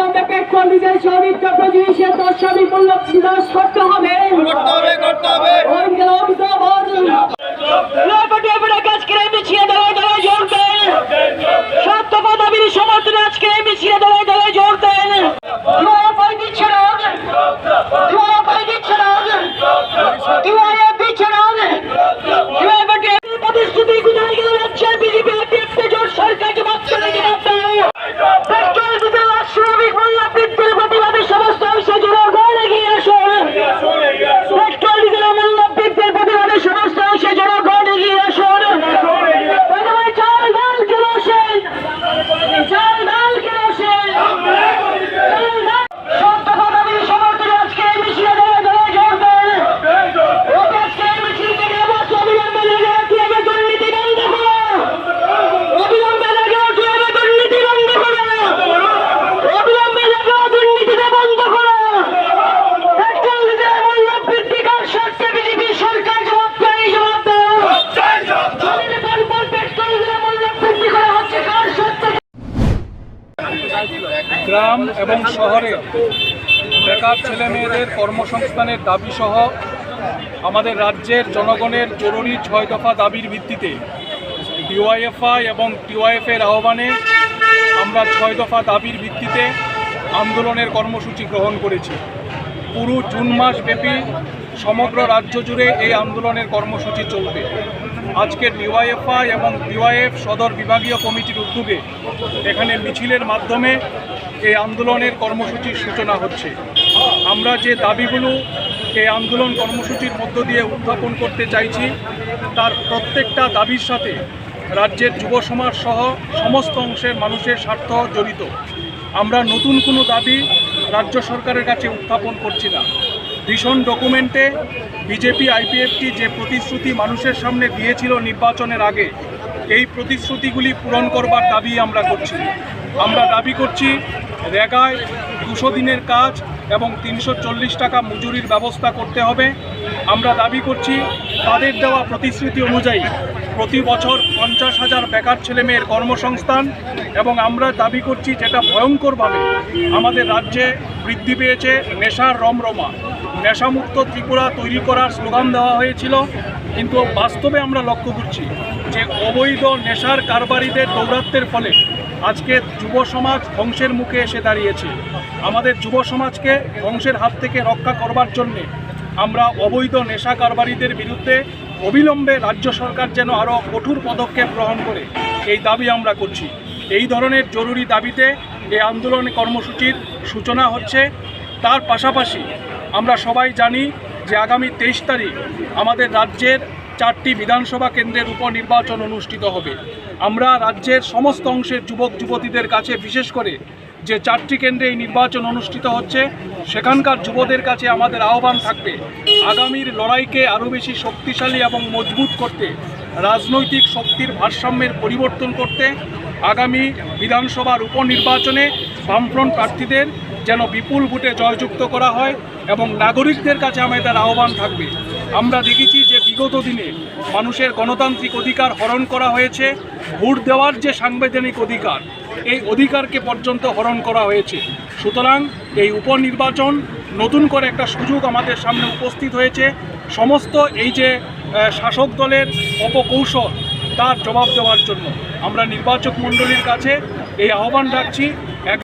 অবিলম্বে petrol diesel সহ নিত্য প্রয়োজনীয় দ্রব্যের মূল্য বিনাশ করতে হবে। আজকের এই মিছিলে দলে দলে জোর দেন, সত্যপা দাবির সমর্থনে আজকের এই মিছিলে দলে দলে জোর দেন। দিচ্ছে না, দিচ্ছে না, দিচ্ছে না। প্রতিশ্রুতি কোথায় গেল যাচ্ছে? বিজেপি জোট সরকার জবাব চলে পেট্রোল ডিজেল আর শ্রমিক মূল্য বৃদ্ধির প্রতিবাদে সমস্ত অংশে জনগণ এগিয়ে আসুন। পেট্রোল ডিজেলের মূল্য বৃদ্ধির প্রতিবাদে সমস্ত অংশে জনগণ এগিয়ে আসুন। চাল ডাল কেরোসিন, চাল ডাল কেরোসিন, সত্যপা দাবির সমর্থনে আজকে এই মিছিলে দলে দলে জোর দেন। আজকে এই মিছিল থেকে অবিলম্বে লেগে উঠতে হবে দুর্নীতি বন্ধ করো, অবিলম্বে লেগে উঠতে হবে দুর্নীতি বন্ধ করো, অবিলম্বে লেগে দুর্নীতিটা বন্ধ করো। পেট্রোল ডিজেলের মূল্য বৃদ্ধি কার স্বার্থে বিজেপি সরকার জবাব দেয়, জবাব দাও। পেট্রোল ডিজেলের মূল্য বৃদ্ধি করা হচ্ছে কার স্বার্থে? গ্রাম এবং শহরে বেকার ছেলেমেয়েদের কর্মসংস্থানের দাবি সহ আমাদের রাজ্যের জনগণের জরুরি 6 দফা দাবির ভিত্তিতে ডিওয়াইএফআই এবং টিওয়াইএফের আহ্বানে আমরা 6 দফা দাবির ভিত্তিতে আন্দোলনের কর্মসূচি গ্রহণ করেছি। পুরো জুন মাস ব্যাপী সমগ্র রাজ্য জুড়ে এই আন্দোলনের কর্মসূচি চলবে। আজকে ডিওয়াইএফআই এবং টিওয়াইএফ সদর বিভাগীয় কমিটির উদ্যোগে এখানে মিছিলের মাধ্যমে এই আন্দোলনের কর্মসূচির সূচনা হচ্ছে। আমরা যে দাবিগুলো এই আন্দোলন কর্মসূচির মধ্য দিয়ে উত্থাপন করতে চাইছি তার প্রত্যেকটা দাবির সাথে রাজ্যের যুব সমাজ সহ সমস্ত অংশের মানুষের স্বার্থ জড়িত। আমরা নতুন কোনো দাবি রাজ্য সরকারের কাছে উত্থাপন করছি না। ভীষণ ডকুমেন্টে বিজেপি আইপিএফটি যে প্রতিশ্রুতি মানুষের সামনে দিয়েছিল নির্বাচনের আগে, এই প্রতিশ্রুতিগুলি পূরণ করবার দাবি আমরা করছি। আমরা দাবি করছি রেগায় 200 দিনের কাজ এবং 340 টাকা মজুরির ব্যবস্থা করতে হবে। আমরা দাবি করছি তাদের দেওয়া প্রতিশ্রুতি অনুযায়ী প্রতি বছর 50,000 বেকার ছেলেমেয়ের কর্মসংস্থান, এবং আমরা দাবি করছি যেটা ভয়ঙ্করভাবে আমাদের রাজ্যে বৃদ্ধি পেয়েছে নেশার রমরমা। নেশামুক্ত ত্রিপুরা তৈরি করার স্লোগান দেওয়া হয়েছিল, কিন্তু বাস্তবে আমরা লক্ষ্য করছি যে অবৈধ নেশার কারবারিদের দৌরাত্ম্যের ফলে আজকে যুব সমাজ ধ্বংসের মুখে এসে দাঁড়িয়েছে। আমাদের যুব সমাজকে ধ্বংসের হাত থেকে রক্ষা করবার জন্যে আমরা অবৈধ নেশা কারবারিদের বিরুদ্ধে অবিলম্বে রাজ্য সরকার যেন আরও কঠোর পদক্ষেপ গ্রহণ করে এই দাবি আমরা করছি। এই ধরনের জরুরি দাবিতে এই আন্দোলন কর্মসূচির সূচনা হচ্ছে। তার পাশাপাশি আমরা সবাই জানি যে আগামী 23 তারিখ আমাদের রাজ্যের 4টি বিধানসভা কেন্দ্রের উপনির্বাচন অনুষ্ঠিত হবে। আমরা রাজ্যের সমস্ত অংশের যুবক যুবতীদের কাছে, বিশেষ করে যে 4টি কেন্দ্রে এই নির্বাচন অনুষ্ঠিত হচ্ছে, সেখানকার যুবদের কাছে আমাদের আহ্বান থাকবে আগামীর লড়াইকে আরও বেশি শক্তিশালী এবং মজবুত করতে, রাজনৈতিক শক্তির ভারসাম্যের পরিবর্তন করতে আগামী বিধানসভার উপনির্বাচনে বামফ্রন্ট প্রার্থীদের যেন বিপুল ভোটে জয়যুক্ত করা হয়, এবং নাগরিকদের কাছে আমাদের আহ্বান থাকবে। আমরা দেখেছি যে বিগত দিনে মানুষের গণতান্ত্রিক অধিকার হরণ করা হয়েছে। ভোট দেওয়ার যে সাংবিধানিক অধিকার, এই অধিকারকে পর্যন্ত হরণ করা হয়েছে। সুতরাং এই উপনির্বাচন নতুন করে একটা সুযোগ আমাদের সামনে উপস্থিত হয়েছে। সমস্ত এই যে শাসক দলের অপকৌশল, তার জবাব দেওয়ার জন্য আমরা নির্বাচক মণ্ডলীর কাছে এই আহ্বান রাখছি